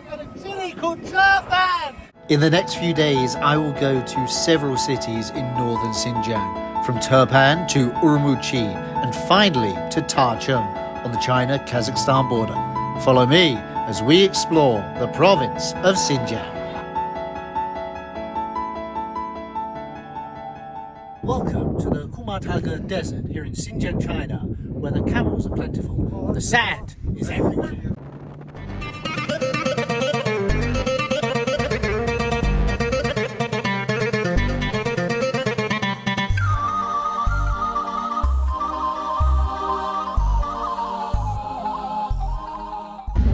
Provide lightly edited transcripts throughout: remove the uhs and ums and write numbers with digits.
at a city called Turpan. In the next few days, I will go to several cities in northern Xinjiang, from Turpan to Urumqi, and finally to Tacheng on the China-Kazakhstan border. Follow me as we explore the province of Xinjiang. Welcome to the Kumataga Desert here in Xinjiang, China, where the camels are plentiful and the sand is everywhere.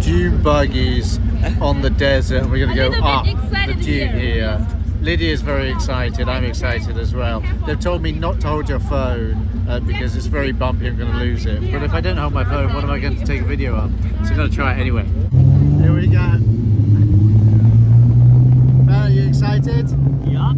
Dune buggies on the desert, and we're going to go up the dune here. Lydia's very excited, I'm excited as well. They've told me not to hold your phone because it's very bumpy, I'm going to lose it. But if I don't hold my phone, what am I going to take a video of? So I'm going to try it anyway. Here we go. Are you excited? Yeah.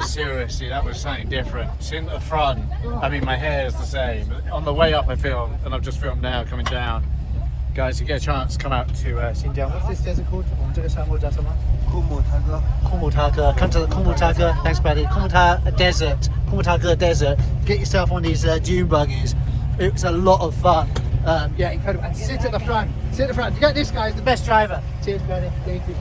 Seriously, that was something different. Sitting at the front, I mean, my hair is the same. On the way up I filmed, and I've just filmed now coming down. Guys, you get a chance, come out to Xinjiang. What's this desert called? Kumataga. Come to the Kumataga. Thanks, buddy. Kumataga Desert. Get yourself on these dune buggies. It's a lot of fun. Yeah, incredible. And sit at the front. Sit at the front. You got this guy, the best driver. Cheers, buddy. Thank you.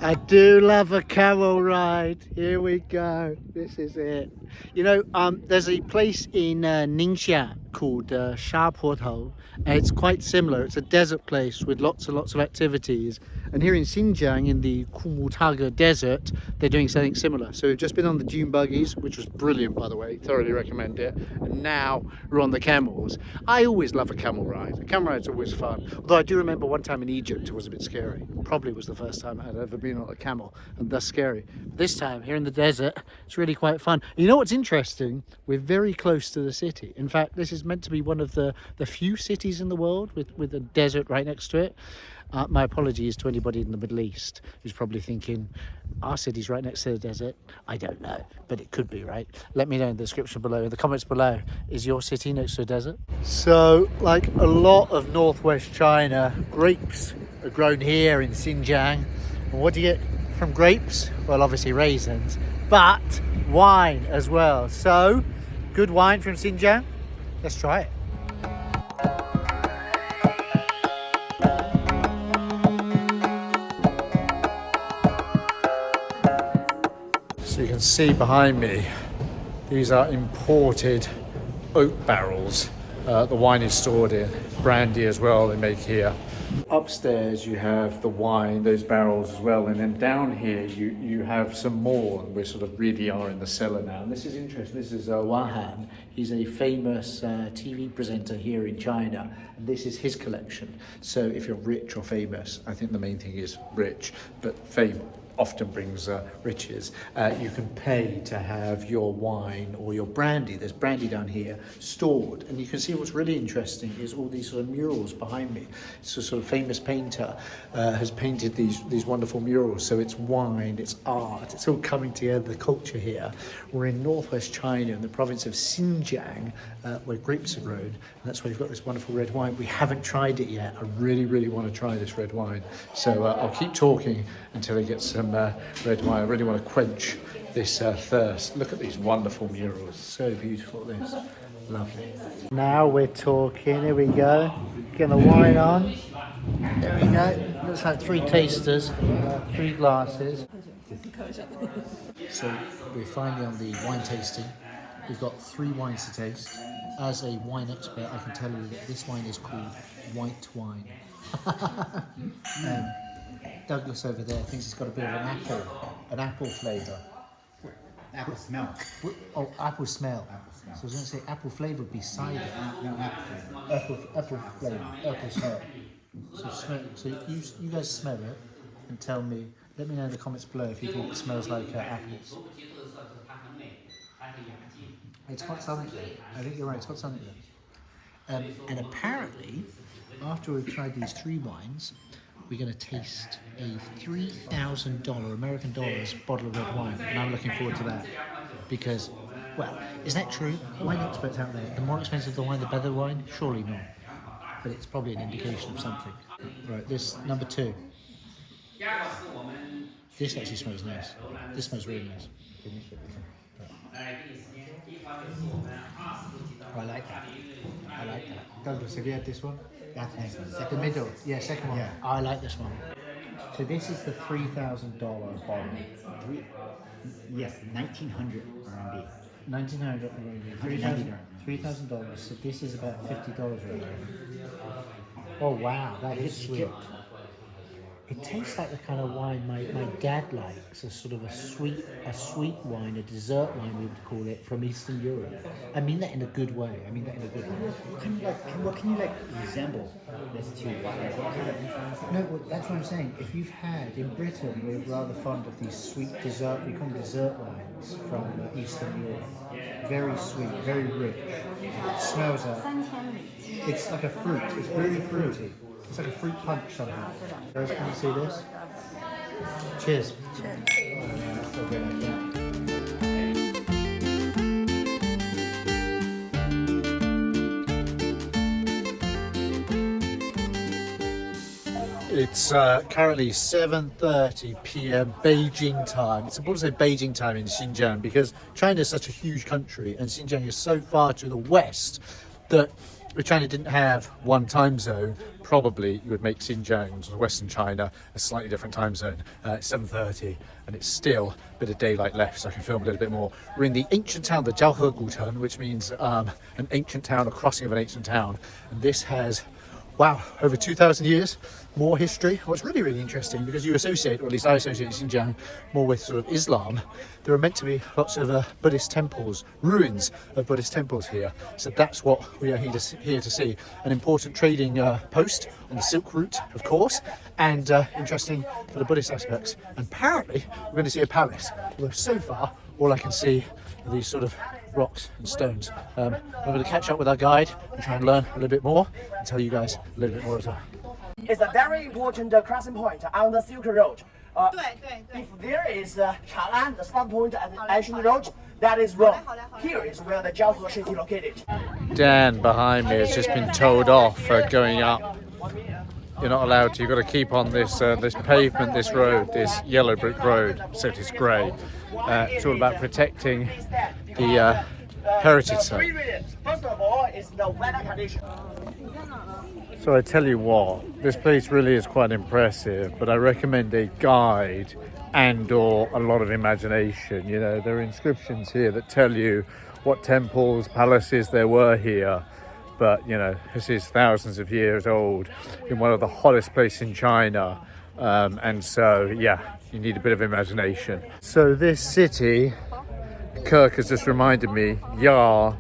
I do love a camel ride. Here we go. This is it. You know, there's a place in Ningxia called Shapoto, and it's quite similar. It's a desert place with lots and lots of activities. And here in Xinjiang, in the Kumataga Desert, they're doing something similar. So we've just been on the dune buggies, which was brilliant, by the way. Thoroughly recommend it. And now we're on the camels. I always love a camel ride. A camel ride's always fun. Although I do remember one time in Egypt, it was a bit scary. Probably was the first time I'd ever been on a camel, and thus scary. But this time, here in the desert, it's really quite fun. You know what's interesting? We're very close to the city. In fact, this is meant to be one of the few cities in the world with a desert right next to it. My apologies to anybody in the Middle East who's probably thinking, our city's right next to the desert. I don't know, but it could be, right? Let me know in the description below, in the comments below, is your city next to a desert? So, like a lot of northwest China, grapes are grown here in Xinjiang. And what do you get from grapes? Well, obviously raisins, but wine as well. So, good wine from Xinjiang. Let's try it. So you can see behind me, these are imported oak barrels. The wine is stored in. Brandy as well they make here. Upstairs you have the wine, those barrels as well, and then down here you have some more, and we sort of really are in the cellar now. And this is interesting. This is Wahan. He's a famous TV presenter here in China, and this is his collection. So if you're rich or famous, I think the main thing is rich, but fame often brings riches. You can pay to have your wine or your brandy. There's brandy down here stored, and you can see what's really interesting is all these sort of murals behind me. It's a sort of famous painter has painted these wonderful murals. So it's wine, it's art, it's all coming together, the culture here. We're in northwest China in the province of Xinjiang, where grapes are grown, and that's why you've got this wonderful red wine. We haven't tried it yet. I really want to try this red wine. So I'll keep talking until I get some red wine. I really want to quench this thirst. Look at these wonderful murals. So beautiful, this. Lovely. Now we're talking. Here we go. Getting the wine on. There we go. Looks like 3 tasters, 3 glasses. So we're finally on the wine tasting. We've got 3 wines to taste. As a wine expert, I can tell you that this wine is called white wine. Douglas over there thinks it's got a bit of an apple flavour. Apple smell. Oh, apple smell. Apple smell. So I was going to say apple flavour would be cider. No, apple flavor. Apple flavour, apple smell. So you guys smell it and tell me. Let me know in the comments below if you think it smells like apples. It's got something there. I think you're right. It's got something there. And apparently, after we've tried these 3 wines, we're going to taste a $3,000 American dollars bottle of red wine, and I'm looking forward to that because, well, is that true? Wine experts out there, the more expensive the wine, the better the wine? Surely not, but it's probably an indication of something. Right, this number 2. This actually smells nice. This smells really nice. I like that. I like that. Douglas, have you had this one? That's nice. The middle, yeah, second one. Yeah. I like this one. So this is the $3,000 bottle. Yes, 1900 RMB. 1900 $3,000. So this is about $50 right now. Oh wow, that is sweet. It tastes like the kind of wine my dad likes, a sort of a sweet wine, a dessert wine we would call it, from Eastern Europe. I mean that in a good way. What can you resemble this to? No, well, that's what I'm saying. If you've had, in Britain, we're rather fond of these sweet dessert, we call them dessert wines from Eastern Europe. Very sweet, very rich. It smells like, it's like a fruit, it's really fruity. It's like a fruit punch somehow. Guys, can you see this? Cheers. It's currently 7:30 p.m. Beijing time. It's important to say Beijing time in Xinjiang because China is such a huge country and Xinjiang is so far to the west that if China didn't have one time zone, probably you would make Xinjiang, Western China, a slightly different time zone. It's 7:30 and it's still a bit of daylight left, so I can film a little bit more. We're in the ancient town, the Jiaohe Guteng, which means an ancient town, a crossing of an ancient town. And this has, wow, over 2,000 years, more history. What's really, really interesting, because you associate, or at least I associate Xinjiang more with sort of Islam, there are meant to be lots of Buddhist temples, ruins of Buddhist temples here. So that's what we are here to see. An important trading post on the Silk Route, of course, and interesting for the Buddhist aspects. And apparently, we're going to see a palace. Although so far, all I can see are these sort of rocks and stones. I'm going to catch up with our guide and try and learn a little bit more and tell you guys a little bit more as well. It's a very important crossing point on the Silk Road. If there is Chang'an, the start point at the ancient road, that is wrong. Here is where the Jiaohe city is located. Dan behind me has just been told off for going up. You're not allowed to. You've got to keep on this this pavement, this road, this yellow brick road, except it's grey. It's all about protecting the heritage site. First of all, is the weather condition. So I tell you what, this place really is quite impressive, but I recommend a guide and/or a lot of imagination. You know, there are inscriptions here that tell you what temples, palaces there were here. But, you know, this is thousands of years old in one of the hottest places in China. And so, yeah, you need a bit of imagination. So this city, Kirk has just reminded me, Yar,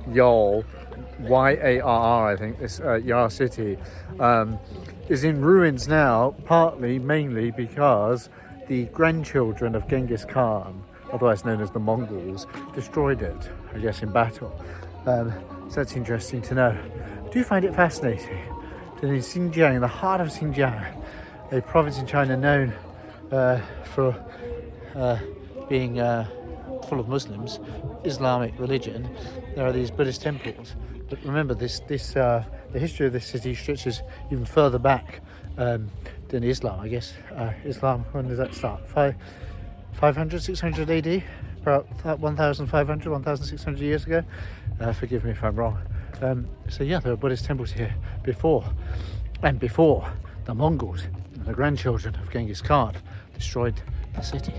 Y-A-R-R, I think, this Yar city is in ruins now, mainly because the grandchildren of Genghis Khan, otherwise known as the Mongols, destroyed it, I guess, in battle. So that's interesting to know. I do find it fascinating that in Xinjiang, in the heart of Xinjiang, a province in China known for being full of Muslims, Islamic religion, there are these Buddhist temples. But remember, the history of this city stretches even further back than Islam, I guess. Islam, when does that start? 500, 600 AD? About 1,500, 1,600 years ago. Forgive me if I'm wrong. So yeah, there were Buddhist temples here before the Mongols, the grandchildren of Genghis Khan, destroyed the city.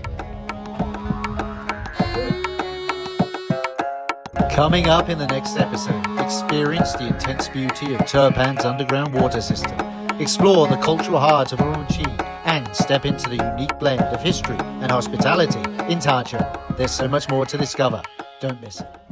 Coming up in the next episode, experience the intense beauty of Turpan's underground water system, explore the cultural heart of Urumqi, and step into the unique blend of history and hospitality in Taichung. There's so much more to discover. Don't miss it.